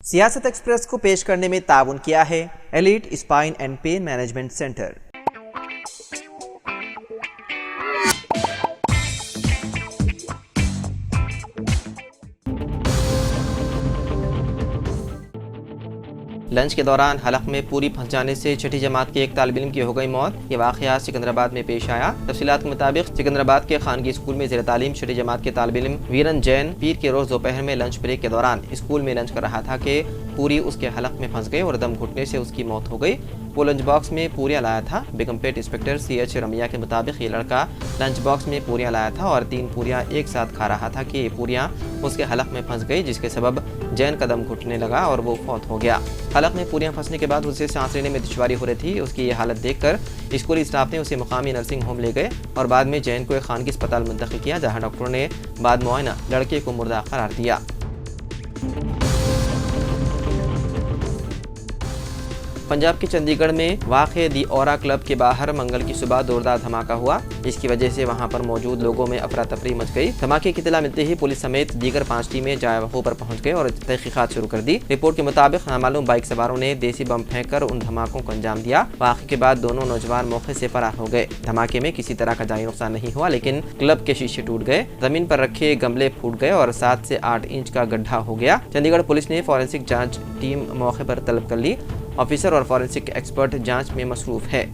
सियासत एक्सप्रेस को पेश करने में ताउन किया है elite spine and pain management centre. Lunch के दौरान हलक में पूरी फंस जाने से छठी जमात के एक तालिब इल्म की हो गई मौत। ये वाक़या सिकंदराबाद में पेश आया। तफसीलात के मुताबिक सिकंदराबाद के खानगी स्कूल में ज़ेर तालीम छठी जमात के तालिब इल्म वीरन जैन पीर के रोज़ दोपहर में लंच ब्रेक के दौरान स्कूल में लंच कर रहा था कि पूरी उसके हलक में फंस गए और दम घुटने से उसकी मौत हो गई। वो लंच बॉक्स में पूरियाँ लाया था। बेगमपेट इंस्पेक्टर CH रमिया के मुताबिक ये लड़का लंच बॉक्स में पूरियाँ लाया था और 3 पूरियाँ एक साथ खा रहा था कि ये पूरियाँ उसके हलक में फंस गई, जिसके सबब जैन कदम घुटने लगा और वो फौत हो गया। हलक में पूरियाँ फंसने के बाद उसे सांस लेने में दुश्वारी हो रही थी। उसकी ये हालत देखकर स्कूली स्टाफ ने उसे मुकामी नर्सिंग होम ले गए और बाद में जैन को एक खानगी अस्पताल मुंतकिल किया, जहाँ डॉक्टरों ने बाद मुआयना लड़के को मुर्दा करार दिया। पंजाब के चंडीगढ़ में वाक़े दी ओरा क्लब के बाहर मंगल की सुबह जोरदार धमाका हुआ। इसकी वजह से वहां पर मौजूद लोगों में अफरा तफरी मच गई। धमाके की इत्तला मिलते ही पुलिस समेत दीगर 5 टीमें जाए वक़ूअ पर पहुंच गए और तहकीकात शुरू कर दी। रिपोर्ट के मुताबिक नामालूम बाइक सवारों ने देसी बम फेंक कर उन धमाकों को अंजाम दिया। वाक़े के बाद दोनों नौजवान मौके से फरार हो गए। धमाके में किसी तरह का जानी नुकसान नहीं हुआ, लेकिन क्लब के शीशे टूट गए, जमीन पर रखे गमले फूट गए और 7 से 8 इंच का गड्ढा हो गया। चंडीगढ़ पुलिस ने फॉरेंसिक जाँच टीम मौके पर तलब कर ली। ऑफिसर और फॉरेंसिक एक्सपर्ट जांच में मसरूफ है।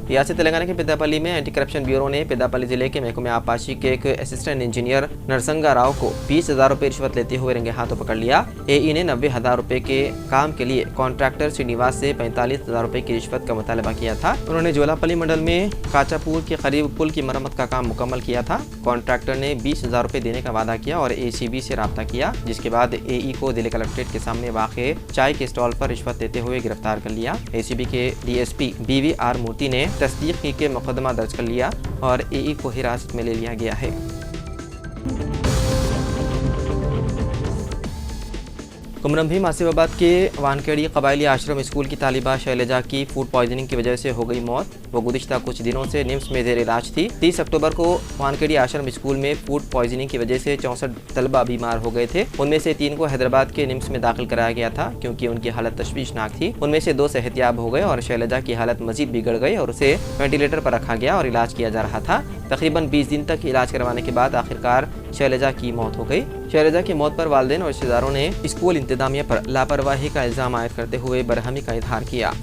रियासत तेलंगाना के पेदापल्ली में एंटी करप्शन ब्यूरो ने पेदापल्ली जिले के महकमे आबपाशी के एक असिस्टेंट इंजीनियर नरसंगा राव को 20,000 रुपये रिश्वत लेते हुए रंगे हाथों पकड़ लिया। AE ने 90,000 रुपये के काम के लिए कॉन्ट्रैक्टर श्रीनिवास से 45,000 रुपये की रिश्वत का मुतालबा किया था। उन्होंने जोलापल्ली मंडल में काचापुर के करीब पुल की मरम्मत का काम मुकम्मल किया था। कॉन्ट्रैक्टर ने 20,000 रुपये देने का वादा किया और ACB से रब्ता किया, जिसके बाद AE को जिले कलेक्ट्रेट के सामने वाक़े चाय के स्टॉल पर रिश्वत देते हुए गिरफ्तार कर लिया। ACB के DSP BVR मूर्ति ने तस्दीक की के मुकदमा दर्ज कर लिया और AE को हिरासत में ले लिया गया है। कुमरम भीम आसिफाबाद के वानखेड़ी कबायली आश्रम स्कूल की तालिबा शैलजा की फूड पॉइजनिंग की वजह से हो गई मौत। वो गुज़िश्ता कुछ दिनों से निम्स में ज़ेर इलाज थी। 30 अक्टूबर को वानखेड़ी आश्रम स्कूल में फूड पॉइजनिंग की वजह से 64 तलबा बीमार हो गए थे। उनमें से 3 को हैदराबाद के निम्स में दाखिल कराया गया था, क्योंकि उनकी हालत तशवीशनाक थी। उनमें से 2 सेहतियाब हो गए और शैलजा की हालत मजीद बिगड़ गई और उसे वेंटिलेटर पर रखा गया और इलाज किया जा रहा था। तकरीबन 20 दिन तक इलाज करवाने के बाद आखिरकार शैलजा की मौत हो गई। शैलजा की मौत पर वालिदैन और रिश्तेदारों ने स्कूल इंतजामिया पर लापरवाही का इल्ज़ाम आयद करते हुए बरहमी का इजहार किया।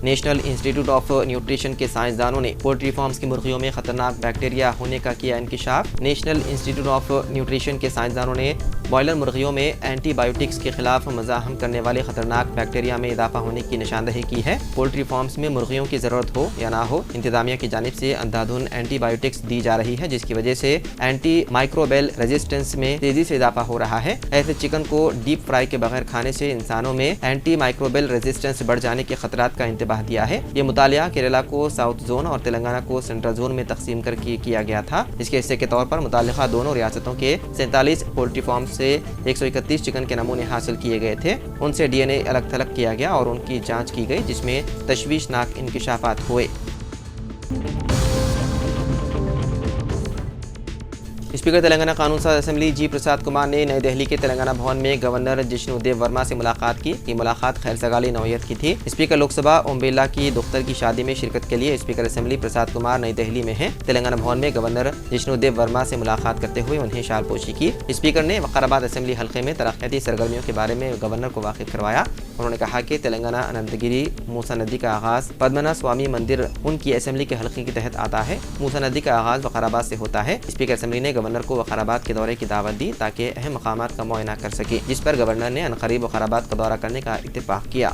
नेशनल इंस्टीट्यूट ऑफ न्यूट्रिशन के साइंसदानों ने पोल्ट्री फार्म्स की मुर्गियों में खतरनाक बैक्टीरिया होने का किया इंकिशाफ। नेशनल इंस्टीट्यूट ऑफ न्यूट्रिशन के साइंसदानों ने बॉयलर मुर्गियों में एंटीबायोटिक्स के खिलाफ मज़ाहम करने वाले खतरनाक बैक्टीरिया में इजाफा होने की निशानदही की है। पोल्ट्री फार्म्स में मुर्गियों की ज़रूरत हो या ना हो, इंतजामिया की जानिब से अंधाधुन एंटीबायोटिक्स दी जा रही है, जिसकी वजह से एंटी माइक्रोबेल रेजिस्टेंस में तेजी से इजाफा हो रहा है। ऐसे चिकन को डीप फ्राई के बगैर खाने से इंसानों में एंटी माइक्रोबेल रेजिस्टेंस बढ़ जाने के खतरात का इंतबाह दिया है। ये मुतालिया केरला को साउथ जोन और तेलंगाना को सेंट्रल जोन में तकसीम करके किया गया था। इसके हिस्से के तौर पर मुतालिका दोनों रियासतों के 47 पोल्ट्री फार्म से 131 चिकन के नमूने हासिल किए गए थे। उनसे DNA अलग थलग किया गया और उनकी जांच की गई, जिसमें तशवीशनाक इंकिशाफात हुए। स्पीकर तेलंगाना कानून साज असेंबली G प्रसाद कुमार ने नई दिल्ली के तेलंगाना भवन में गवर्नर जिष्णुदेव वर्मा से मुलाकात की। ये मुलाकात खैर सगाली नौयत की थी। स्पीकर लोकसभा ओम बिरला की दुख्तर की शादी में शिरकत के लिए स्पीकर असेंबली प्रसाद कुमार नई दिल्ली में हैं। तेलंगाना भवन में गवर्नर जिष्णुदेव वर्मा से मुलाकात करते हुए उन्हें शालपोशी की। स्पीकर ने वकाराबाद असेंबली हल्के में तरक्याती सरगर्मियों के बारे में गवर्नर को वाकिफ करवाया। उन्होंने कहा कि तेलंगाना अनंतगिरी मूसा नदी का आगाज पद्मनाभ स्वामी मंदिर उनकी असेंबली के हल्के के तहत आता है। मूसा नदी का आगाज वकाराबाद से होता है। स्पीकर असेंबली ने गवर्नर को वकाराबाद के दौरे की दावत दी ताकि अहम मकामात का मुआयना कर सके, जिस पर गवर्नर ने अनकरीब वकाराबाद का दौरा करने का इत्तेफाक किया।